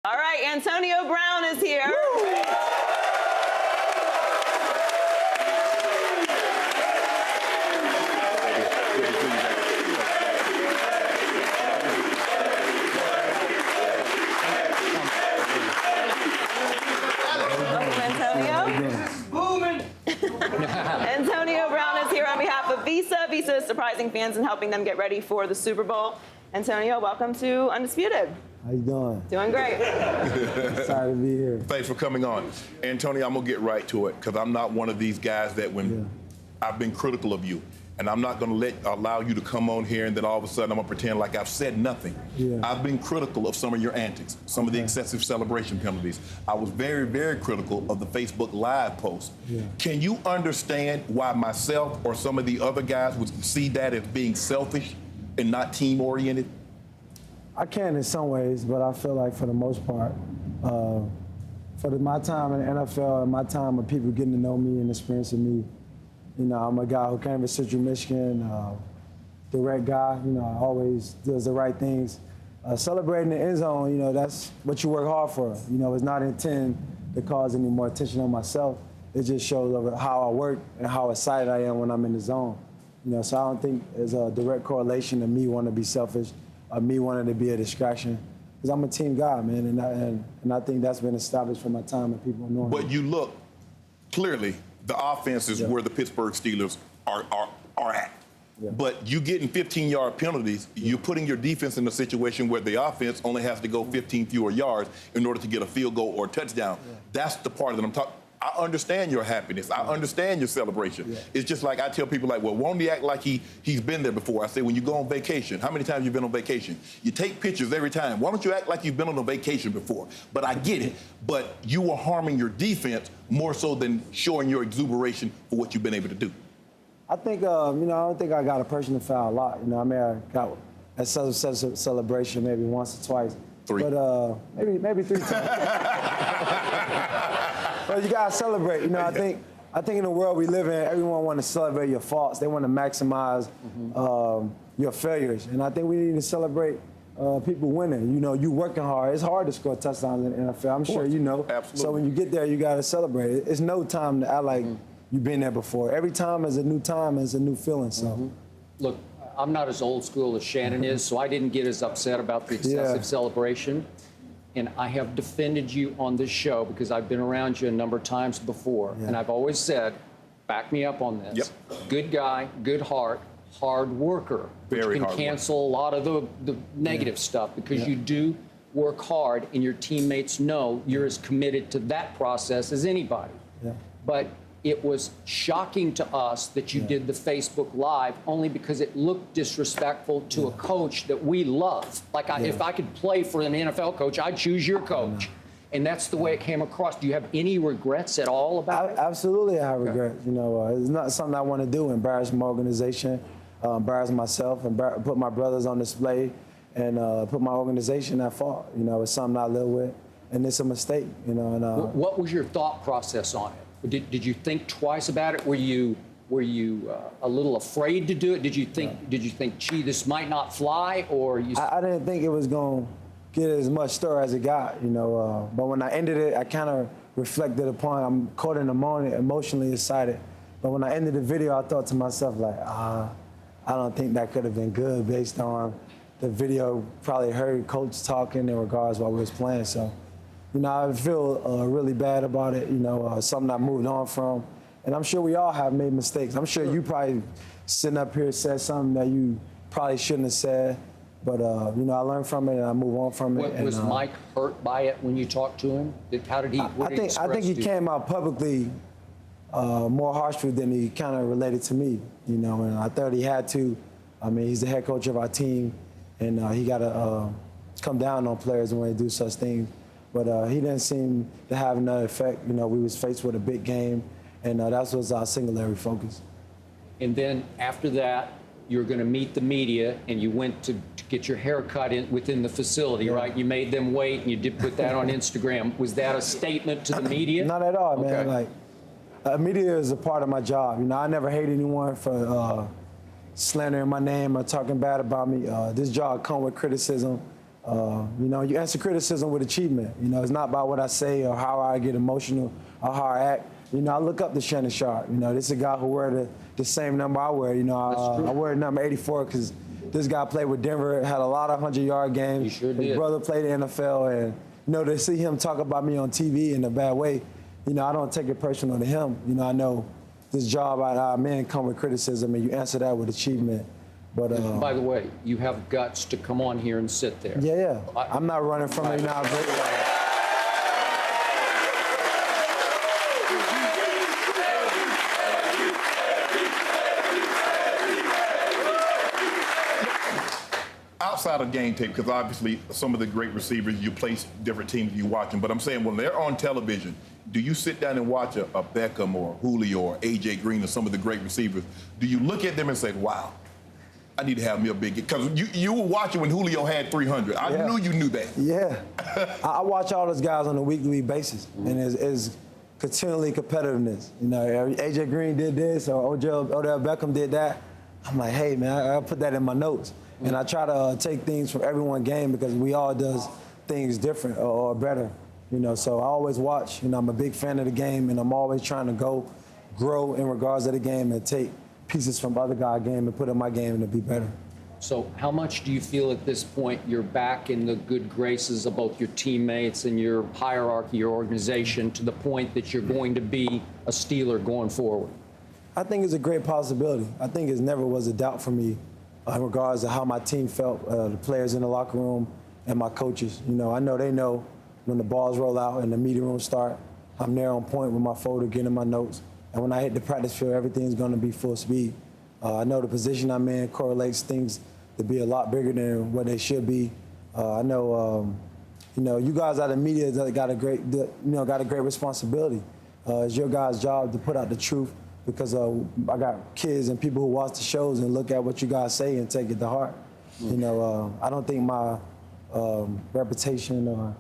All right, Antonio Brown is here. Welcome, Antonio. Antonio Brown is here on behalf of Visa. Visa is surprising fans and helping them get ready for the Super Bowl. Antonio, welcome to Undisputed. How you doing? Doing great. Excited to be here. Thanks for coming on. Antonio, I'm going to get right to it because I'm not one of these guys that when I've been critical of you, and I'm not going to allow you to come on here and then all of a sudden I'm going to pretend like I've said nothing. I've been critical of some of your antics, some of the excessive celebration penalties. I was very, very critical of the Facebook Live post. Can you understand why myself or some of the other guys would see that as being selfish and not team-oriented? I can in some ways, but I feel like for the most part, my time in the NFL and my time of people getting to know me and experiencing me, you know, I'm a guy who came from Central Michigan, direct guy, you know, always does the right things. Celebrating the end zone, you know, that's what you work hard for. You know, it's not intended to cause any more attention on myself. It just shows how I work and how excited I am when I'm in the zone. You know, so I don't think there's a direct correlation to me wanting to be selfish or me wanting to be a distraction. Because I'm a team guy, man, and I think that's been established from my time and people know me. But you look, clearly, the offense is where the Pittsburgh Steelers are at. But you getting 15-yard penalties, you're putting your defense in a situation where the offense only has to go 15 fewer yards in order to get a field goal or a touchdown. That's the part that I'm talking. I understand your happiness. I understand your celebration. It's just like I tell people, like, well, won't he act like he's been there before? I say, when you go on vacation, how many times you been on vacation? You take pictures every time. Why don't you act like you've been on a vacation before? But I get it. But you were harming your defense more so than showing your exuberation for what you've been able to do. I think, you know, I don't think I got a personal foul a lot. You know, I mean, I got a celebration maybe once or twice. Three. But maybe 3 times. Well, you gotta celebrate. You know, I think in the world we live in, everyone want to celebrate your faults. They want to maximize your failures, and I think we need to celebrate people winning. You know, you working hard. It's hard to score touchdowns in the NFL. I'm sure you know. Absolutely. So when you get there, you gotta celebrate. It's no time to act like you've been there before. Every time is a new time, is a new feeling. So, look, I'm not as old school as Shannon is, so I didn't get as upset about the excessive celebration. And I have defended you on this show because I've been around you a number of times before. And I've always said, back me up on this. Good guy, good heart, hard worker, which can cancel a lot of the negative stuff because you do work hard and your teammates know you're as committed to that process as anybody. But it was shocking to us that you did the Facebook Live only because it looked disrespectful to a coach that we love. Like, if I could play for an NFL coach, I'd choose your coach. And that's the way it came across. Do you have any regrets at all about it? Absolutely, I have regrets. You know, it's not something I want to do, embarrass my organization, embarrass myself, and put my brothers on display, and put my organization at fault. You know, it's something I live with, and it's a mistake, you know. And what was your thought process on it? Did you think twice about it? Were you a little afraid to do it? Did you think, gee, this might not fly, or you? I didn't think it was going to get as much stir as it got, you know. But when I ended it, I kind of reflected upon. I'm caught in the moment, emotionally excited. But when I ended the video, I thought to myself, like, I don't think that could have been good based on the video. Probably heard coach talking in regards while we was playing, so. You know, I feel really bad about it, you know, something I moved on from. And I'm sure we all have made mistakes. I'm sure you probably sitting up here said something that you probably shouldn't have said. But, you know, I learned from it and I move on from it. Was Mike hurt by it when you talked to him? How did he, I think he came out publicly more harshly than he kind of related to me, you know, and I thought he had to. I mean, he's the head coach of our team, and he got to come down on players when they do such things. But he didn't seem to have enough effect. You know, we was faced with a big game, and that was our singularity focus. And then after that, you're going to meet the media, and you went to get your hair cut within the facility, right? You made them wait, and you did put that on Instagram. Was that a statement to the media? Not at all, man. Like, media is a part of my job. You know, I never hate anyone for slandering my name or talking bad about me. This job comes with criticism. You know, you answer criticism with achievement. You know, it's not about what I say or how I get emotional or how I act. You know, I look up to Shannon Sharpe. You know, this is a guy who wear the same number I wear. You know, I wear number 84 because this guy played with Denver, had a lot of 100-yard games. He sure did. His brother played in the NFL, and you know, to see him talk about me on TV in a bad way, you know, I don't take it personal to him. You know, I know this job, men come with criticism, and you answer that with achievement. But by the way, you have guts to come on here and sit there. Yeah. I'm not running from it now. Outside of game tape, because obviously some of the great receivers, you place different teams you watch them, but I'm saying when they're on television, do you sit down and watch a Beckham or Julio or A.J. Green or some of the great receivers? Do you look at them and say, wow, I need to have me a big, because you were watching when Julio had 300. I knew you knew that. Yeah. I watch all those guys on a week-to-week basis, and it's continually competitiveness. You know, A.J. Green did this or Odell Beckham did that. I'm like, hey, man, I'll put that in my notes. And I try to take things from every one game because we all does things different or better, you know. So I always watch. You know, I'm a big fan of the game, and I'm always trying to grow in regards to the game and take pieces from other guys' game and put in my game and to be better. So how much do you feel at this point you're back in the good graces of both your teammates and your hierarchy, your organization, to the point that you're going to be a Steeler going forward? I think it's a great possibility. I think it never was a doubt for me in regards to how my team felt, the players in the locker room and my coaches. You know, I know they know when the balls roll out and the meeting room start, I'm there on point with my folder, getting my notes. And when I hit the practice field, everything's going to be full speed. I know the position I'm in correlates things to be a lot bigger than what they should be. I know, you know, you guys out of the media got a great responsibility. It's your guys' job to put out the truth, because I got kids and people who watch the shows and look at what you guys say and take it to heart. You know, I don't think my reputation or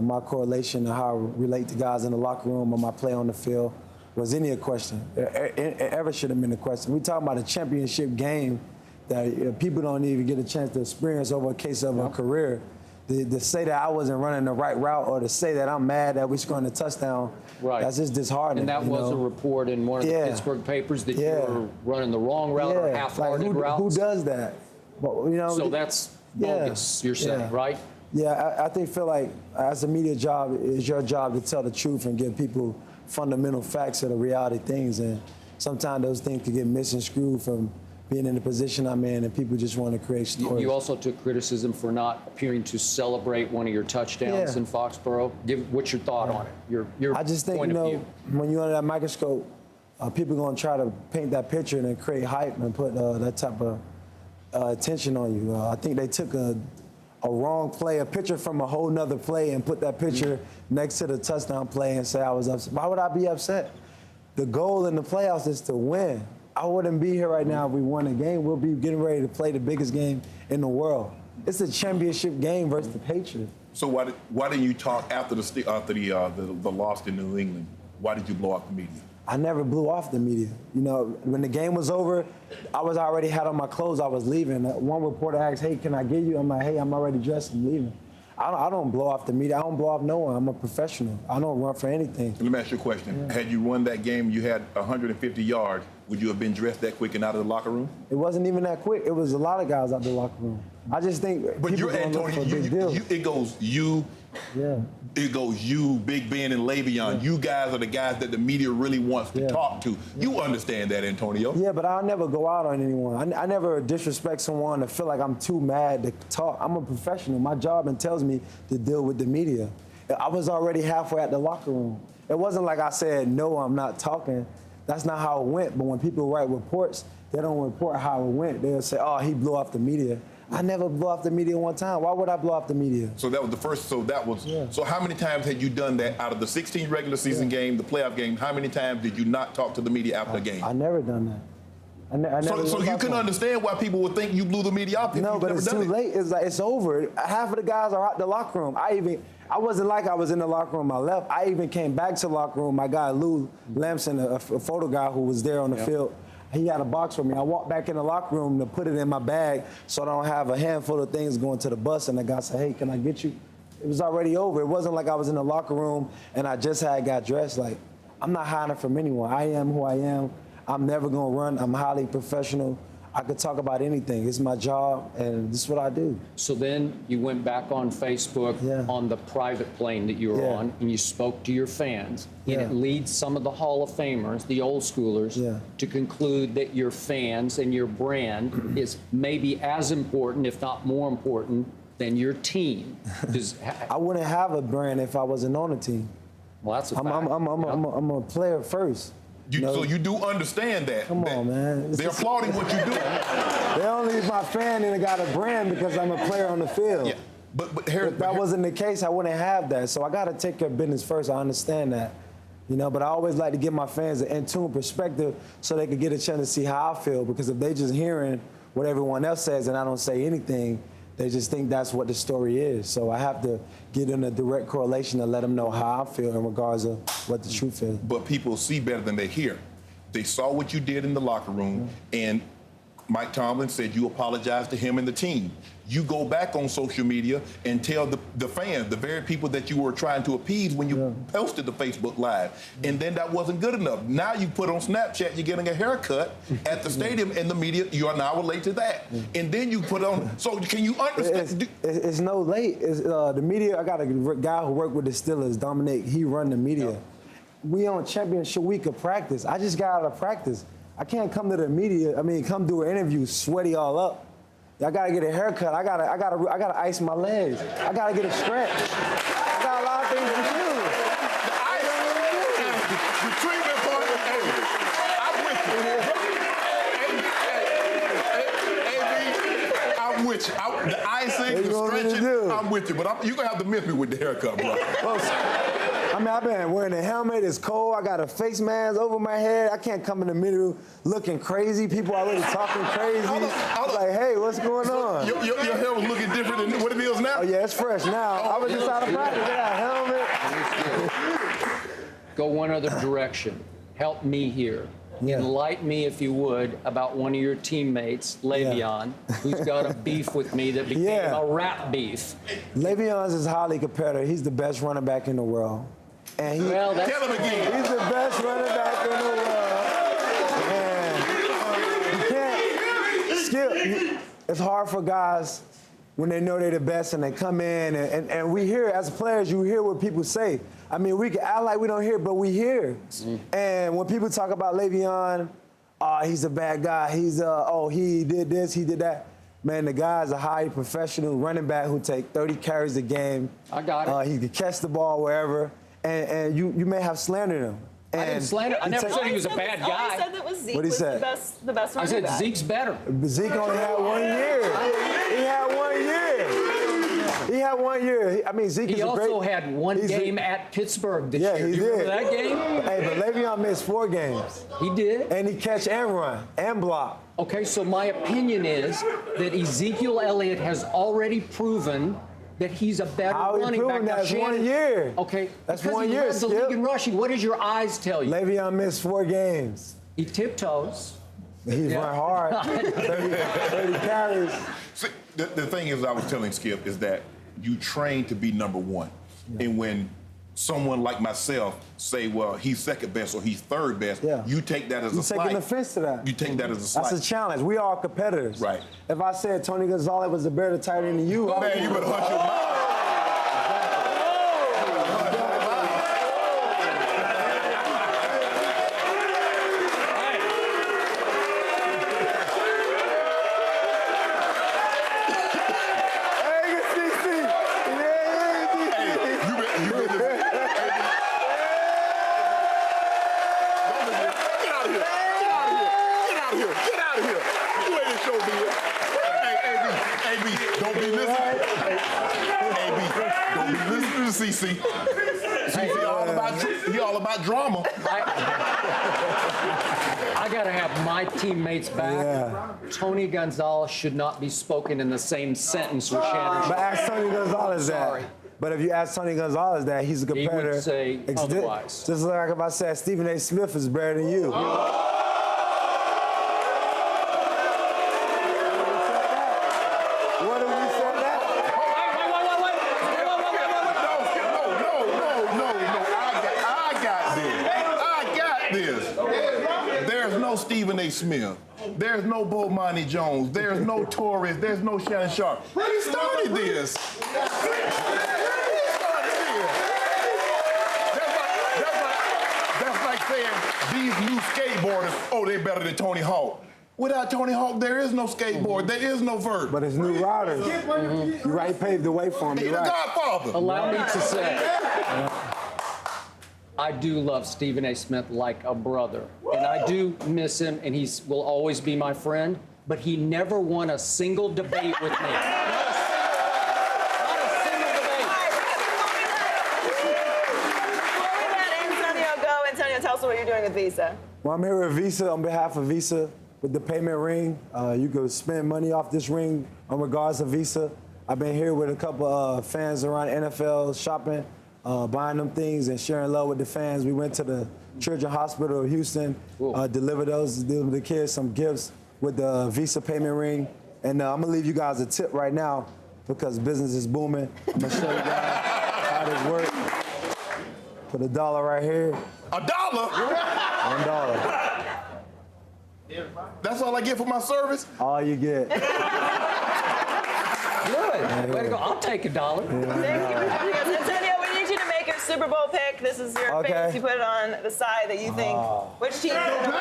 my correlation or how I relate to guys in the locker room or my play on the field was any question. It ever should have been a question. We're talking about a championship game that people don't even get a chance to experience over a case of a career. To say that I wasn't running the right route or to say that I'm mad that we scored a touchdown, that's just disheartening. And that was a report in one of the Pittsburgh papers that you were running the wrong route or half-hearted route. Who does that? But, you know, so that's bogus, you're saying, right? Yeah, I feel like as a media job, it's your job to tell the truth and give people fundamental facts of the reality things. And sometimes those things can get misconstrued from being in the position I'm in, and people just want to create stories. You also took criticism for not appearing to celebrate one of your touchdowns in Foxborough. What's your thought on it? Your I just think, point of view. When you're under that microscope, people are going to try to paint that picture and then create hype and put that type of attention on you. I think they took a wrong play, a picture from a whole nother play, and put that picture next to the touchdown play and say I was upset. Why would I be upset? The goal in the playoffs is to win. I wouldn't be here right now if we won a game. We'll be getting ready to play the biggest game in the world. It's a championship game versus the Patriots. So why didn't you talk after the loss in New England? Why did you blow off the media? I never blew off the media. You know, when the game was over, I was already had on my clothes. I was leaving. One reporter asked, "Hey, can I get you?" I'm like, "Hey, I'm already dressed. I'm leaving." I don't blow off the media. I don't blow off no one. I'm a professional. I don't run for anything. Let me ask you a question. Had you won that game, you had 150 yards, would you have been dressed that quick and out of the locker room? It wasn't even that quick. It was a lot of guys out the locker room. I just think but people you're don't look for a big deal. It goes you. Yeah. It goes you, Big Ben, and Le'Veon. You guys are the guys that the media really wants to talk to. You understand that, Antonio. Yeah, but I'll never go out on anyone. I never disrespect someone to feel like I'm too mad to talk. I'm a professional. My job tells me to deal with the media. I was already halfway at the locker room. It wasn't like I said, no, I'm not talking. That's not how it went. But when people write reports, they don't report how it went. They'll say, oh, he blew off the media. I never blew off the media one time. Why would I blow off the media? So that was the first. So how many times had you done that out of the 16 regular season game, the playoff game? How many times did you not talk to the media after the game? I never done that. So you can understand why people would think you blew the media off. No, but it's too late. It's like it's over. Half of the guys are out the locker room. I wasn't like I was in the locker room. I left. I even came back to the locker room. My guy Lou Lamson, a photo guy who was there on the field. he had a box for me. I walked back in the locker room to put it in my bag so I don't have a handful of things going to the bus, and the guy said, hey, can I get you? It was already over. It wasn't like I was in the locker room and I just got dressed. Like, I'm not hiding from anyone. I am who I am. I'm never gonna run. I'm highly professional. I could talk about anything. It's my job, and this is what I do. So then you went back on Facebook on the private plane that you were on, and you spoke to your fans. And it leads some of the Hall of Famers, the old schoolers, to conclude that your fans and your brand is maybe as important, if not more important, than your team. I wouldn't have a brand if I wasn't on the team. Well, that's a fact. I'm a player first. So you do understand that. Come on, man. They're applauding what you do. They only my fan and got a brand because I'm a player on the field. Yeah. But if that wasn't the case, I wouldn't have that. So I got to take care of business first. I understand that. But I always like to give my fans an in-tune perspective so they can get a chance to see how I feel, because if they just hearing what everyone else says and I don't say anything, they just think that's what the story is. So I have to get in a direct correlation to let them know how I feel in regards of what the truth is. But people see better than they hear. They saw what you did in the locker room, and Mike Tomlin said you apologized to him and the team. You go back on social media and tell the fans, the very people that you were trying to appease when you posted the Facebook Live. And then that wasn't good enough. Now you put on Snapchat, you're getting a haircut at the stadium, and the media, you are now late to that. And then you put on, so can you understand? It's no late. It's, the media, I got a guy who worked with the Steelers, Dominic, he run the media. We on championship week of practice. I just got out of practice. I can't come to the media, come do an interview sweaty all up. I gotta get a haircut. I gotta ice my legs. I gotta get a stretch. I got a lot of things to do. The treatment part, I'm with you. The icing, the stretching, I'm with you. But you're gonna have to miss me with the haircut, bro. I've been wearing a helmet. It's cold. I got a face mask over my head. I can't come in the middle looking crazy. People already talking crazy. I'm like, hey, what's going on? Your hair was looking different than what it is now? Oh, yeah, it's fresh now. I was just out of practice. I got a helmet. Go one other direction. Help me here. Enlighten me, if you would, about one of your teammates, Le'Veon, who's got a beef with me that became a rap beef. Le'Veon is highly competitive. He's the best running back in the world. And tell him again. He's the best running back in the world. And you can't skip. It's hard for guys when they know they're the best and they come in and we hear, as players, you hear what people say. We can act like we don't hear, but we hear. And when people talk about Le'Veon, he's a bad guy. He's he did this, he did that. Man, the guy's a highly professional running back who take 30 carries a game. I got it. He can catch the ball wherever. And you may have slandered him. I didn't slander. I never said he was a bad guy. I said that was Zeke What'd he was say? the best running I said back. Zeke's better. Zeke only had 1 year. He had 1 year. He had 1 year. Zeke is He a great... also had one game at Pittsburgh this year. He Do you did. remember that game? Hey, but Le'Veon missed 4 games. He did. And he catch and run and block. Okay, so my opinion is that Ezekiel Elliott has already proven that he's a better running back. That's 1 year. Okay, that's because 1 he year. led the league in rushing. What does your eyes tell you? Le'Veon missed 4 games. He tiptoes. He's run hard. 30 carries. See, the thing is, I was telling Skip, is that you train to be number one. And when someone like myself say, well, he's second best or he's third best, you take that as a slight. You're taking offense to that. You take that as a slight. That's a challenge. We are competitors. Right. If I said Tony Gonzalez was a better tight end than you, man, you better hush your mouth. CC all about drama. I got to have my teammates back. Yeah. Tony Gonzalez should not be spoken in the same sentence with Shannon Sharpe. But ask Tony Gonzalez that. But if you ask Tony Gonzalez that, he's a competitor. He would say otherwise. Just like if I said Stephen A. Smith is better than you. no Stephen A. Smith. There's no Bomani Jones. There's no Torres. There's no Shannon Sharpe. He started this. That's like saying these new skateboarders, oh, they're better than Tony Hawk. Without Tony Hawk, there is no skateboard. There is no vert. But it's new riders. You right, paved the way for him. He's the Right. Godfather. Allow me to say, I do love Stephen A. Smith like a brother, and I do miss him, and he will always be my friend, but he never won a single debate with me. Not a single debate. Before we let Antonio go, Antonio, tell us what you're doing with Visa. Well, I'm here with Visa on behalf of Visa with the payment ring. You can spend money off this ring in regards to Visa. I've been here with a couple fans around the NFL shopping, buying them things and sharing love with the fans. We went to the Children's Hospital of Houston, delivered the kids some gifts with the Visa payment ring. And I'm gonna leave you guys a tip right now because business is booming. I'm gonna show you guys how this works. Put $1 right here. $1? $1. That's all I get for my service? All you get. Good. Way to go. I'll take $1. Thank you for joining us. Antonio, we need you to make your Super Bowl pick. This is your Okay. face. You put it on the side that you think. Which team is going to win?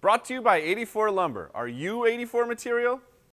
Brought to you by 84 Lumber. Are you 84 material?